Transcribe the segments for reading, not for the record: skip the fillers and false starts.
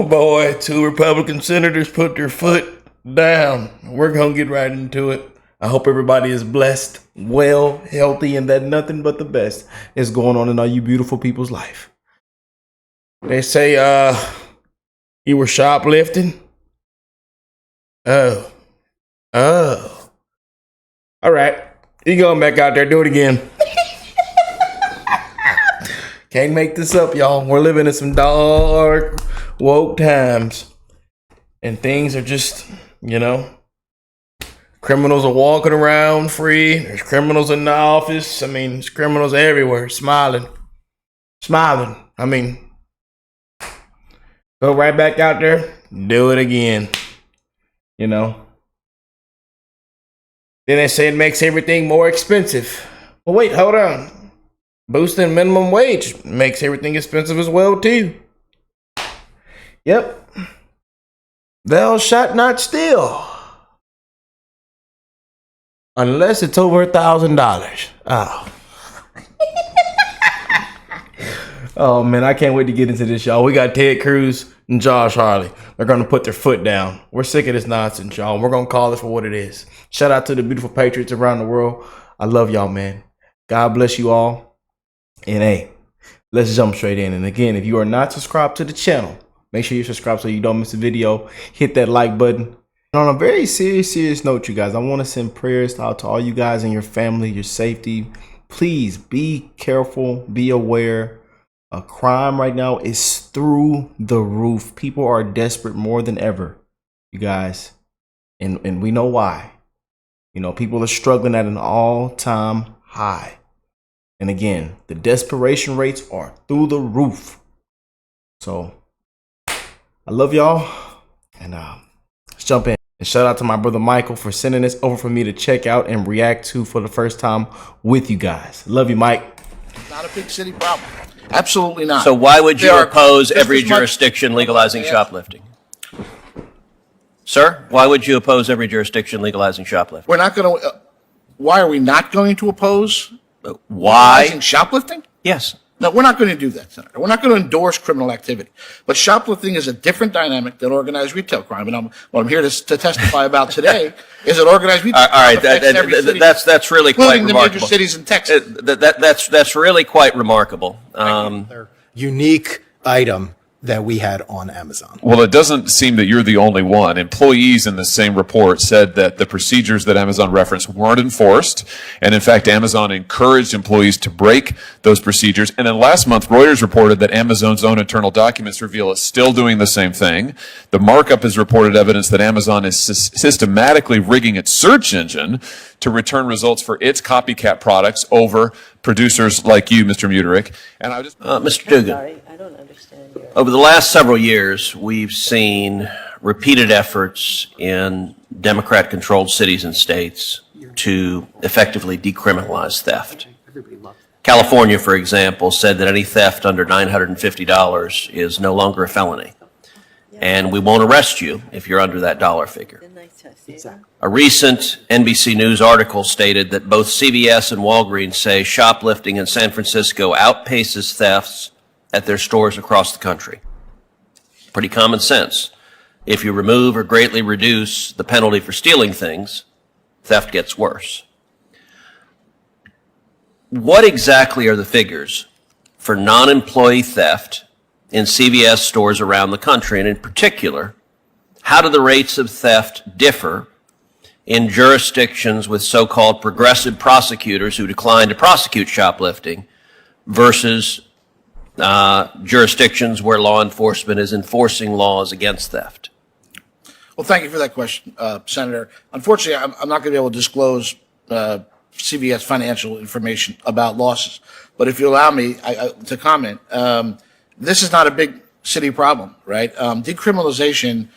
boy, 2 Republican senators put their foot down. We're going to get right into it. I hope everybody is blessed, well, healthy, and that nothing but the best is going on in all you beautiful people's life. They say, you were shoplifting? Oh. All right. You going back out there, do it again. Can't make this up, y'all. We're living in some dark, woke times. And things are just, criminals are walking around free. There's criminals in the office. There's criminals everywhere, smiling. Go right back out there, do it again. Then they say it makes everything more expensive. Well, wait, hold on. Boosting minimum wage makes everything expensive as well, too. Yep. Thou shalt not steal. Unless it's over $1,000. Oh. Oh, man, I can't wait to get into this, y'all. We got Ted Cruz and Josh Hawley. They're going to put their foot down. We're sick of this nonsense, y'all. We're going to call it for what it is. Shout out to the beautiful patriots around the world. I love y'all, man. God bless you all. And hey, let's jump straight in. And again, if you are not subscribed to the channel, make sure you subscribe so you don't miss a video. Hit that like button. And on a very serious note, you guys, I want to send prayers out to all you guys and your family, your safety. Please be careful, be aware. Crime right now is through the roof. People are desperate more than ever, you guys. And we know why. People are struggling at an all-time high. And again, the desperation rates are through the roof. So I love y'all. And let's jump in. And shout out to my brother Michael for sending this over for me to check out and react to for the first time with you guys. Love you, Mike. Not a big city problem. Absolutely not. So why would you oppose every jurisdiction legalizing shoplifting? Sir, why would you oppose every jurisdiction legalizing shoplifting? We're not going to. Why are we not going to oppose? Why? Legalizing shoplifting? Yes. No, we're not going to do that, Senator. We're not going to endorse criminal activity. But shoplifting is a different dynamic than organized retail crime. And what I'm here to testify about today is that organized retail crime. All right, that's really quite remarkable. Including the major cities in Texas. That's really quite remarkable. Unique item that we had on Amazon. Well, it doesn't seem that you're the only one. Employees in the same report said that the procedures that Amazon referenced weren't enforced. And in fact, Amazon encouraged employees to break those procedures. And then last month, Reuters reported that Amazon's own internal documents reveal it's still doing the same thing. The markup has reported evidence that Amazon is systematically rigging its search engine to return results for its copycat products over producers like you, Mr. Muterick. And I just... Mr. Dugan. Sorry, I don't understand your... Over the last several years, we've seen repeated efforts in Democrat-controlled cities and states to effectively decriminalize theft. California, for example, said that any theft under $950 is no longer a felony, and we won't arrest you if you're under that dollar figure. A recent NBC News article stated that both CVS and Walgreens say shoplifting in San Francisco outpaces thefts at their stores across the country. Pretty common sense. If you remove or greatly reduce the penalty for stealing things, theft gets worse. What exactly are the figures for non-employee theft in CVS stores around the country? And in particular, how do the rates of theft differ in jurisdictions with so-called progressive prosecutors who decline to prosecute shoplifting versus jurisdictions where law enforcement is enforcing laws against theft? Well, thank you for that question, Senator. Unfortunately, I'm not going to be able to disclose CVS financial information about losses. But if you allow me to comment, this is not a big city problem, right? Decriminalization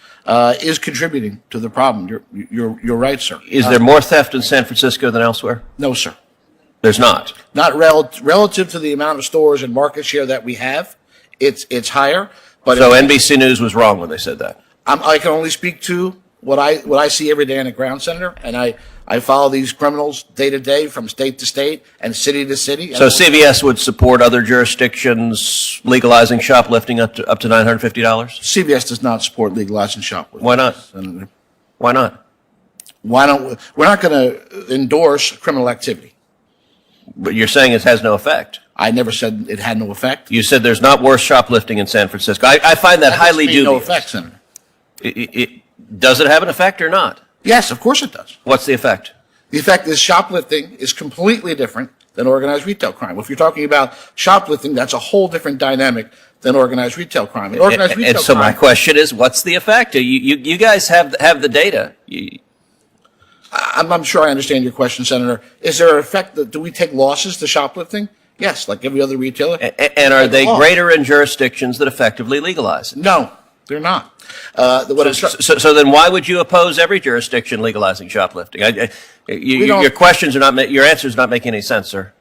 is contributing to the problem. You're right, sir. Is there more theft in San Francisco than elsewhere? No, sir. There's not. Not relative to the amount of stores and market share that we have. It's higher. But so NBC News was wrong when they said that. I can only speak to what I see every day on the ground, Senator, and I I follow these criminals day to day from state to state and city to city. So CVS would support other jurisdictions legalizing shoplifting up to $950? CVS does not support legalizing shoplifting. Why not? Senator. Why not? We're not going to endorse criminal activity. But you're saying it has no effect. I never said it had no effect. You said there's not worse shoplifting in San Francisco. I find that highly doesn't mean dubious. no effect, Senator. Does it have an effect or not? Yes, of course it does. What's the effect? The effect is shoplifting is completely different than organized retail crime. If you're talking about shoplifting, that's a whole different dynamic than organized retail crime. Organized retail And so my crime, question is, what's the effect? You guys have the data. I'm sure I understand your question, Senator. Is there an effect do we take losses to shoplifting? Yes, like every other retailer. And are they greater in jurisdictions that effectively legalize it? No, they're not. So then why would you oppose every jurisdiction legalizing shoplifting? Your questions are not, your answers are not making any sense, sir.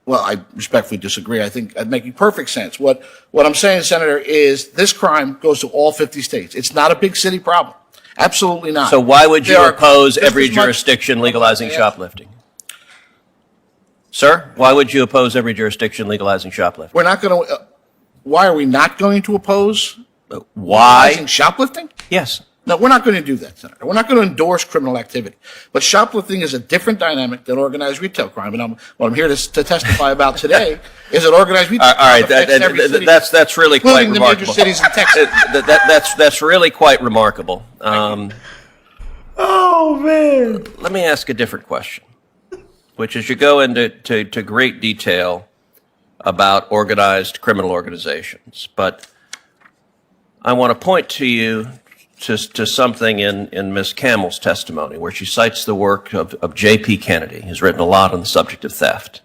Well, I respectfully disagree. I think I'm making perfect sense. What I'm saying, Senator, is this crime goes to all 50 states. It's not a big city problem. Absolutely not. So why would you oppose every as much- jurisdiction legalizing shoplifting? Sir, why would you oppose every jurisdiction legalizing shoplifting? We're not going to. Why are we not going to oppose Why? legalizing shoplifting? Yes. No, we're not going to do that, Senator. We're not going to endorse criminal activity. But shoplifting is a different dynamic than organized retail crime. And what I'm here to testify about today is that organized retail All crime right, affects every city, that's really quite including the major remarkable. cities in Texas. That's really quite remarkable. Oh man. Let me ask a different question, which is you go into great detail about organized criminal organizations, but I want to point to you to something in Ms. Campbell's testimony where she cites the work of J.P. Kennedy, who's written a lot on the subject of theft.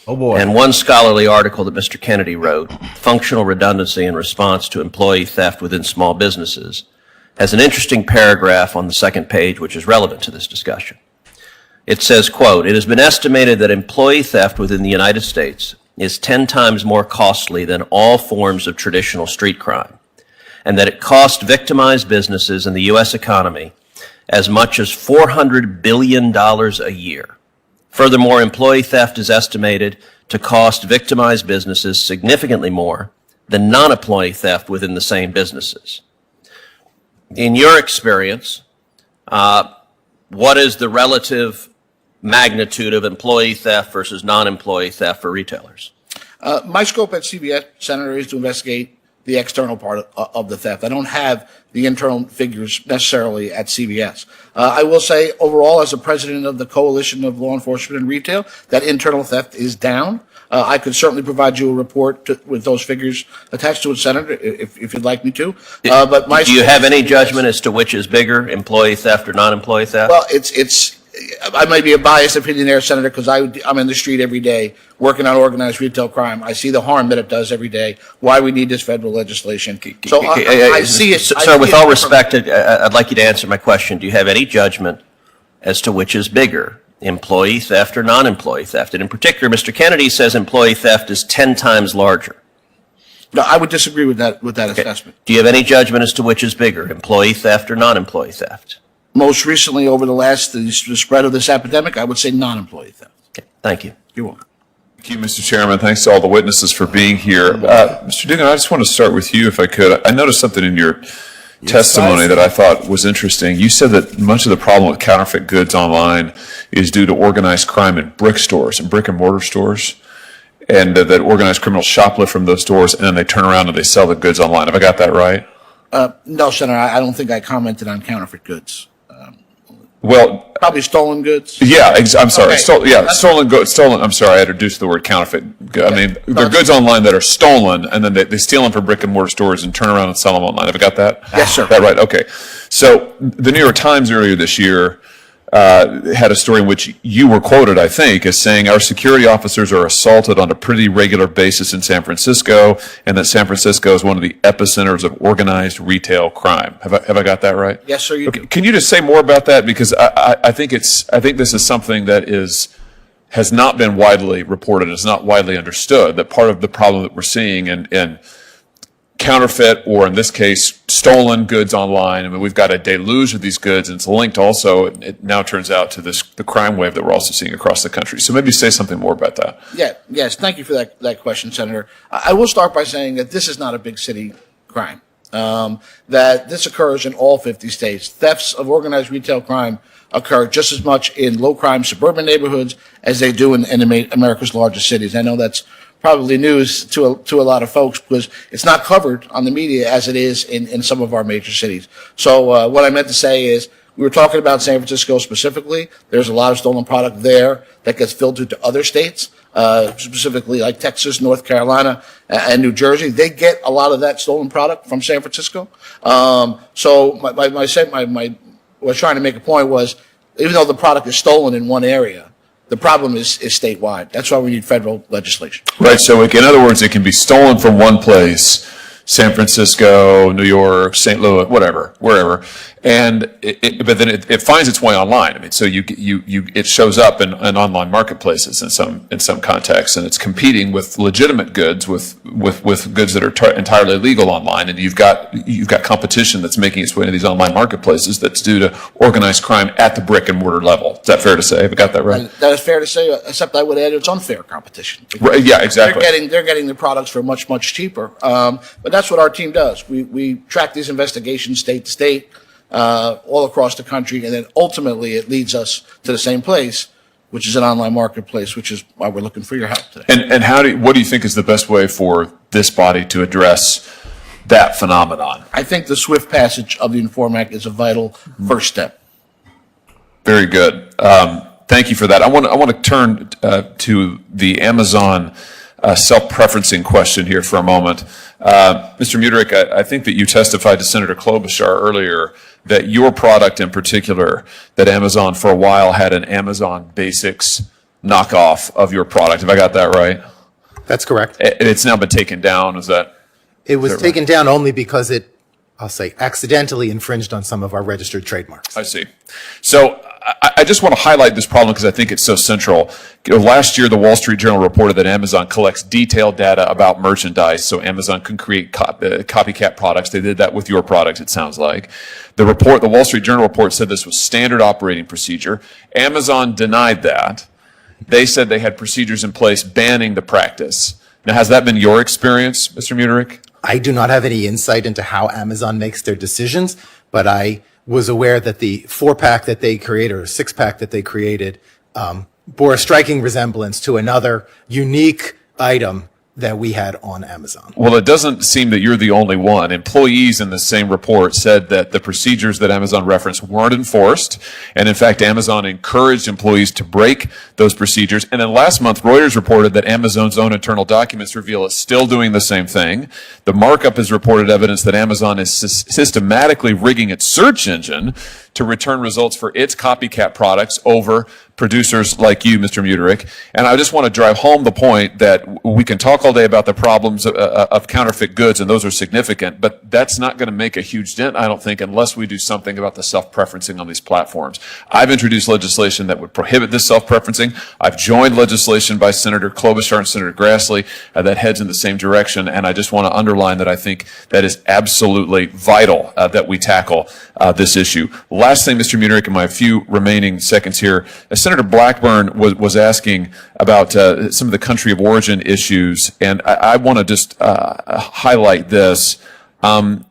Oh boy. And one scholarly article that Mr. Kennedy wrote, Functional Redundancy in Response to Employee Theft Within Small Businesses, has an interesting paragraph on the second page which is relevant to this discussion. It says, quote, "It has been estimated that employee theft within the United States is 10 times more costly than all forms of traditional street crime, and that it cost victimized businesses in the U.S. economy as much as $400 billion a year. Furthermore, employee theft is estimated to cost victimized businesses significantly more than non-employee theft within the same businesses." In your experience, what is the relative magnitude of employee theft versus non-employee theft for retailers? My scope at CVS, Senator, is to investigate the external part of the theft. I don't have the internal figures necessarily at CVS. I will say overall, as the president of the Coalition of Law Enforcement and Retail, that internal theft is down. I could certainly provide you a report with those figures attached to it, Senator, if you'd like me to. But Do you have any judgment as to which is bigger, employee theft or non-employee theft? Well, I might be a biased opinion there, Senator, because I'm in the street every day working on organized retail crime. I see the harm that it does every day, why we need this federal legislation. So I see it. Sir, with all respect, I'd like you to answer my question. Do you have any judgment as to which is bigger, employee theft or non-employee theft? And in particular, Mr. Kennedy says employee theft is 10 times larger. No, I would disagree with that assessment. Do you have any judgment as to which is bigger, employee theft or non-employee theft? Most recently, over the spread of this epidemic, I would say non-employee theft. Okay, thank you. You're welcome. Thank you, Mr. Chairman. Thanks to all the witnesses for being here. Mr. Dugan, I just want to start with you, if I could. I noticed something in your testimony that I thought was interesting. You said that much of the problem with counterfeit goods online is due to organized crime in brick stores and brick and mortar stores, and that organized criminals shoplift from those stores and then they turn around and they sell the goods online. Have I got that right? No, Senator, I don't think I commented on counterfeit goods. Well, Probably stolen goods. yeah, I'm sorry. Okay. Stolen goods. Stolen. I'm sorry, I introduced the word counterfeit. I mean, they're goods online that are stolen, and then they steal them from brick and mortar stores and turn around and sell them online. Have I got that? Yes, sir. That right? Okay. So the New York Times earlier this year had a story in which you were quoted, I think, as saying our security officers are assaulted on a pretty regular basis in San Francisco, and that San Francisco is one of the epicenters of organized retail crime. Have I got that right? Yes, sir. You do. Can you just say more about that? Because I think this is something that has not been widely reported, is not widely understood. That part of the problem that we're seeing, and counterfeit, or in this case, stolen goods online. I mean, we've got a deluge of these goods, and it's linked also, it now turns out, to the crime wave that we're also seeing across the country. So maybe say something more about that. Yes. Thank you for that question, Senator. I will start by saying that this is not a big city crime. That this occurs in all 50 states. Thefts of organized retail crime occur just as much in low crime suburban neighborhoods as they do in America's largest cities. I know that's probably news to a lot of folks because it's not covered on the media as it is in some of our major cities. So what I meant to say is we were talking about San Francisco specifically. There's a lot of stolen product there that gets filtered to other states, specifically like Texas, North Carolina, and New Jersey. They get a lot of that stolen product from San Francisco. So what I was trying to make a point was, even though the product is stolen in one area, the problem is statewide. That's why we need federal legislation. Right. So in other words, it can be stolen from one place, San Francisco, New York, St. Louis, whatever, wherever, and but then it finds its way online. I mean, so it shows up in online marketplaces in some contexts, and it's competing with legitimate goods with goods that are entirely legal online, and you've got competition that's making its way into these online marketplaces that's due to organized crime at the brick and mortar level. Is that fair to say? Have I got that right? That is fair to say, except I would add it's unfair competition. Right, yeah, exactly. They're getting the products for much cheaper. But that's what our team does. We track these investigations state to state, all across the country, and then ultimately it leads us to the same place, which is an online marketplace, which is why we're looking for your help today. And what do you think is the best way for this body to address that phenomenon? I think the swift passage of the Inform Act is a vital first step. Very good. Thank you for that. I want to turn to the Amazon self-preferencing question here for a moment. Mr. Mutrick, I think that you testified to Senator Klobuchar earlier that your product in particular, that Amazon for a while had an Amazon Basics knockoff of your product. Have I got that right? That's correct. It's now been taken down. Is that? It was taken down only because it, I'll say, accidentally infringed on some of our registered trademarks. I see. So I just want to highlight this problem because I think it's so central. Last year, the Wall Street Journal reported that Amazon collects detailed data about merchandise so Amazon can create copycat products. They did that with your product, it sounds like. The Wall Street Journal report said this was standard operating procedure. Amazon denied that. They said they had procedures in place banning the practice. Now, has that been your experience, Mr. Mutrick? I do not have any insight into how Amazon makes their decisions, but I was aware that the 4-pack that they created, or 6-pack that they created, bore a striking resemblance to another unique item that we had on Amazon. Well, it doesn't seem that you're the only one. Employees in the same report said that the procedures that Amazon referenced weren't enforced. And in fact, Amazon encouraged employees to break those procedures. And then last month, Reuters reported that Amazon's own internal documents reveal it's still doing the same thing. The markup has reported evidence that Amazon is systematically rigging its search engine to return results for its copycat products over producers like you, Mr. Mutrick. And I just want to drive home the point that we can talk all day about the problems of counterfeit goods, and those are significant, but that's not going to make a huge dent, I don't think, unless we do something about the self-preferencing on these platforms. I've introduced legislation that would prohibit this self-preferencing. I've joined legislation by Senator Klobuchar and Senator Grassley that heads in the same direction, and I just want to underline that I think that is absolutely vital that we tackle this issue. Last thing, Mr. Mutrick, in my few remaining seconds here, Senator Blackburn was asking about some of the country of origin issues, and I want to just highlight this.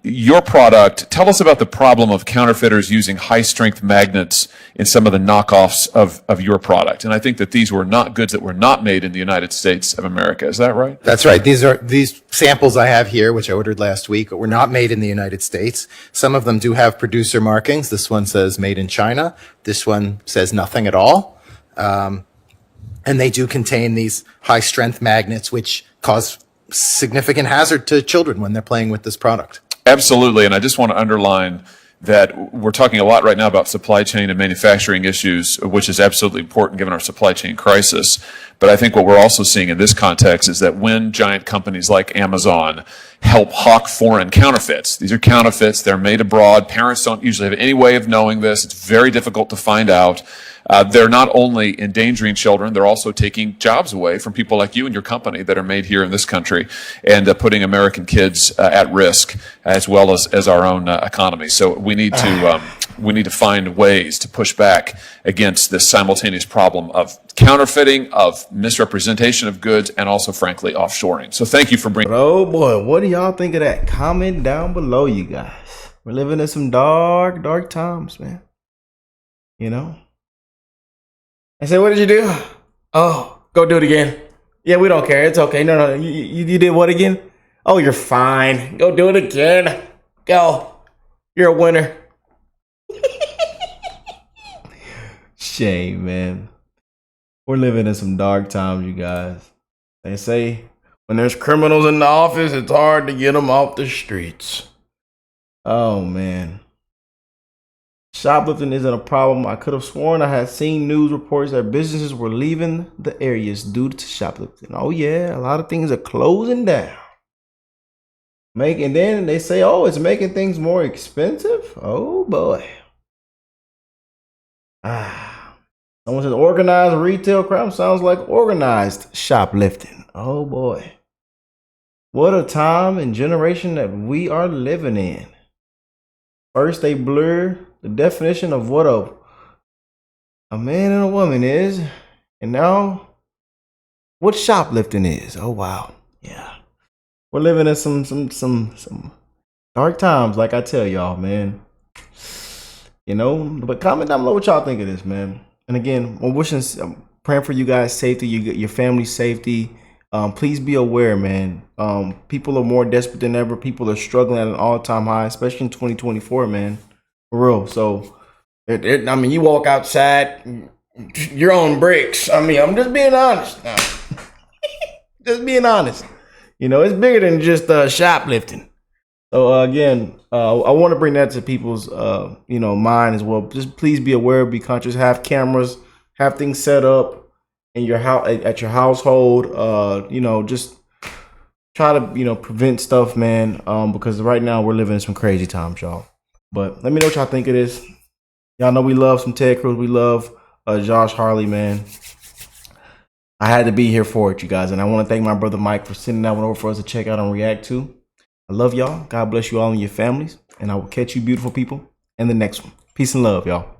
Your product, tell us about the problem of counterfeiters using high-strength magnets in some of the knockoffs of your product. And I think that these were not goods that were not made in the United States of America. Is that right? That's right. These samples I have here, which I ordered last week, were not made in the United States. Some of them do have producer markings. This one says made in China. This one says nothing at all. And they do contain these high-strength magnets, which cause significant hazard to children when they're playing with this product. Absolutely. And I just want to underline that we're talking a lot right now about supply chain and manufacturing issues, which is absolutely important given our supply chain crisis. But I think what we're also seeing in this context is that when giant companies like Amazon help hawk foreign counterfeits, these are counterfeits, they're made abroad, parents don't usually have any way of knowing this, it's very difficult to find out. they're not only endangering children, they're also taking jobs away from people like you and your company that are made here in this country, and putting American kids at risk, as well as our own economy. So we need to find ways to push back against this simultaneous problem of counterfeiting, of misrepresentation of goods, and also, frankly, offshoring. So thank you for bringing. Oh boy, what do y'all think of that? Comment down below, you guys. We're living in some dark, dark times, man. You know? I said, what did you do? Oh, go do it again. Yeah, we don't care. It's okay. No, you did what again? Oh, you're fine. Go do it again. Go. You're a winner. Shame, man. We're living in some dark times, you guys. They say when there's criminals in the office, it's hard to get them off the streets. Oh, man. Shoplifting isn't a problem. I could have sworn I had seen news reports that businesses were leaving the areas due to shoplifting. Oh, yeah. A lot of things are closing down. And then they say, oh, it's making things more expensive. Oh, boy. Someone says organized retail crime sounds like organized shoplifting. Oh, boy. What a time and generation that we are living in. First, they blur the definition of what a man and a woman is, and now what shoplifting is. Oh wow, yeah, we're living in some dark times, like I tell y'all, man. You know, but comment down below what y'all think of this, man. And again, I'm praying for you guys' safety, your family's safety. Please be aware, man. People are more desperate than ever. People are struggling at an all-time high, especially in 2024, man. For real. So, I mean, you walk outside, you're on bricks. I mean, I'm just being honest now. Just being honest. You know, it's bigger than just shoplifting. So, again, I want to bring that to people's, mind as well. Just please be aware, be conscious, have cameras, have things set up in your house, at your household. Just try to, prevent stuff, man, because right now we're living in some crazy times, y'all. But let me know what y'all think of this. Y'all know we love some Ted Cruz. We love Josh Hawley, man. I had to be here for it, you guys. And I want to thank my brother Mike for sending that one over for us to check out and react to. I love y'all. God bless you all and your families. And I will catch you beautiful people in the next one. Peace and love, y'all.